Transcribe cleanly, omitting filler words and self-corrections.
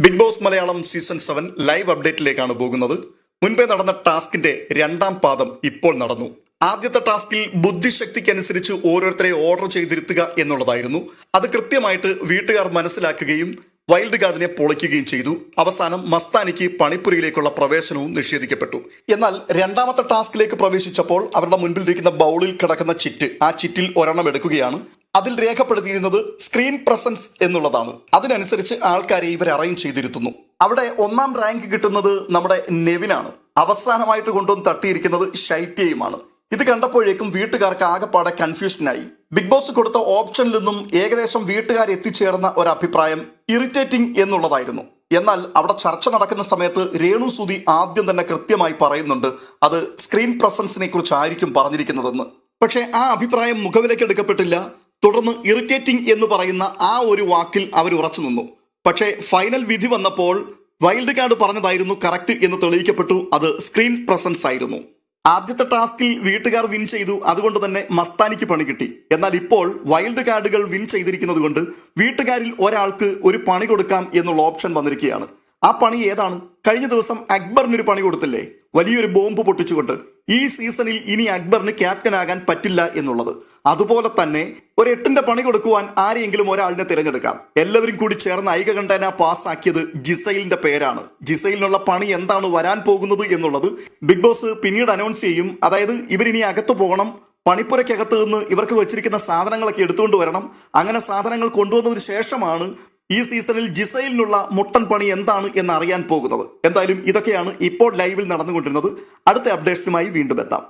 Big Boss Malayalam season 7 live അപ്ഡേറ്റിലേക്കാണ് പോകുന്നത്. മുൻപേ നടന്ന ടാസ്കിന്റെ രണ്ടാം പാദം ഇപ്പോൾ നടന്നു. ആദ്യത്തെ ടാസ്കിൽ ബുദ്ധിശക്തിക്കനുസരിച്ച് ഓരോരുത്തരെ ഓർഡർ ചെയ്തിരുത്തുക എന്നുള്ളതായിരുന്നു. അത് കൃത്യമായിട്ട് വീട്ടുകാർ മനസ്സിലാക്കുകയും വൈൽഡ് കാർഡിനെ പൊളിക്കുകയും ചെയ്തു. അവസാനം മസ്താനിക്ക് പണിപ്പുരയിലേക്കുള്ള പ്രവേശനവും നിഷേധിക്കപ്പെട്ടു. എന്നാൽ രണ്ടാമത്തെ ടാസ്കിലേക്ക് പ്രവേശിച്ചപ്പോൾ അവരുടെ മുൻപിലിരിക്കുന്ന ബൗളിൽ കിടക്കുന്ന ചിറ്റ്, ആ ചിറ്റിൽ ഒരെണ്ണം എടുക്കുകയാണ്. അതിൽ രേഖപ്പെടുത്തിയിരുന്നത് സ്ക്രീൻ പ്രസൻസ് എന്നുള്ളതാണ്. അതിനനുസരിച്ച് ആൾക്കാരെ ഇവർ അറേഞ്ച് ചെയ്തിരുത്തുന്നു. അവിടെ ഒന്നാം റാങ്ക് കിട്ടുന്നത് നമ്മുടെ നെവിനാണ്. അവസാനമായിട്ട് കൊണ്ടുവന്ന് തട്ടിയിരിക്കുന്നത് ശൈത്യയുമാണ്. ഇത് കണ്ടപ്പോഴേക്കും വീട്ടുകാർക്ക് ആകെപ്പാടെ കൺഫ്യൂഷനായി. ബിഗ് ബോസ് കൊടുത്ത ഓപ്ഷനിൽ നിന്നും ഏകദേശം വീട്ടുകാർ എത്തിച്ചേർന്ന ഒരു അഭിപ്രായം ഇറിറ്റേറ്റിംഗ് എന്നുള്ളതായിരുന്നു. എന്നാൽ അവിടെ ചർച്ച നടക്കുന്ന സമയത്ത് രേണു സുധി ആദ്യം തന്നെ കൃത്യമായി പറയുന്നുണ്ട് അത് സ്ക്രീൻ പ്രസൻസിനെ കുറിച്ചായിരിക്കും പറഞ്ഞിരിക്കുന്നതെന്ന്. പക്ഷേ ആ അഭിപ്രായം മുഖവിലക്കെടുക്കപ്പെട്ടില്ല. തുടർന്ന് ഇറിറ്റേറ്റിംഗ് എന്ന് പറയുന്ന ആ ഒരു വാക്കിൽ അവർ ഉറച്ചു നിന്നു. പക്ഷേ ഫൈനൽ വിധി വന്നപ്പോൾ വൈൽഡ് കാർഡ് പറഞ്ഞതായിരുന്നു കറക്റ്റ് എന്ന് തെളിയിക്കപ്പെട്ടു. അത് സ്ക്രീൻ പ്രസൻസ് ആയിരുന്നു. ആദ്യത്തെ ടാസ്കിൽ വീട്ടുകാർ വിൻ ചെയ്തു, അതുകൊണ്ട് തന്നെ മസ്താനിക്ക് പണി കിട്ടി. എന്നാൽ ഇപ്പോൾ വൈൽഡ് കാർഡുകൾ വിൻ ചെയ്തിരിക്കുന്നത് കൊണ്ട് വീട്ടുകാരിൽ ഒരാൾക്ക് ഒരു പണി കൊടുക്കാം എന്നുള്ള ഓപ്ഷൻ വന്നിരിക്കുകയാണ്. ആ പണി ഏതാണ്? കഴിഞ്ഞ ദിവസം അക്ബറിനൊരു പണി കൊടുത്തില്ലേ, വലിയൊരു ബോംബ് പൊട്ടിച്ചുകൊണ്ട്. ഈ സീസണിൽ ഇനി അക്ബറിന് ക്യാപ്റ്റനാകാൻ പറ്റില്ല എന്നുള്ളത്. അതുപോലെ തന്നെ ഒരു 8ന്റെ പണി കൊടുക്കുവാൻ ആരെയെങ്കിലും ഒരാളിനെ തിരഞ്ഞെടുക്കാം. എല്ലാവരും കൂടി ചേർന്ന് ഐകകണ്ഠേന പാസ്സാക്കിയത് ജിസൈലിന്റെ പേരാണ്. ജിസൈലിനുള്ള പണി എന്താണ് വരാൻ പോകുന്നത് എന്നുള്ളത് ബിഗ് ബോസ് പിന്നീട് അനൗൺസ് ചെയ്യും. അതായത് ഇവരിനി അകത്തു പോകണം, പണിപ്പുരയ്ക്കകത്ത് നിന്ന് ഇവർക്ക് വെച്ചിരിക്കുന്ന സാധനങ്ങളൊക്കെ എടുത്തുകൊണ്ട് വരണം. അങ്ങനെ സാധനങ്ങൾ കൊണ്ടുവന്നതിന് ശേഷമാണ് ഈ സീസണിൽ ജിസൈലിനുള്ള മുട്ടൻ പണി എന്താണ് എന്ന് അറിയാൻ പോകുന്നത്. എന്തായാലും ഇതൊക്കെയാണ് ഇപ്പോൾ ലൈവിൽ നടന്നുകൊണ്ടിരുന്നത്. അടുത്ത അപ്ഡേഷനുമായി വീണ്ടും എത്താം.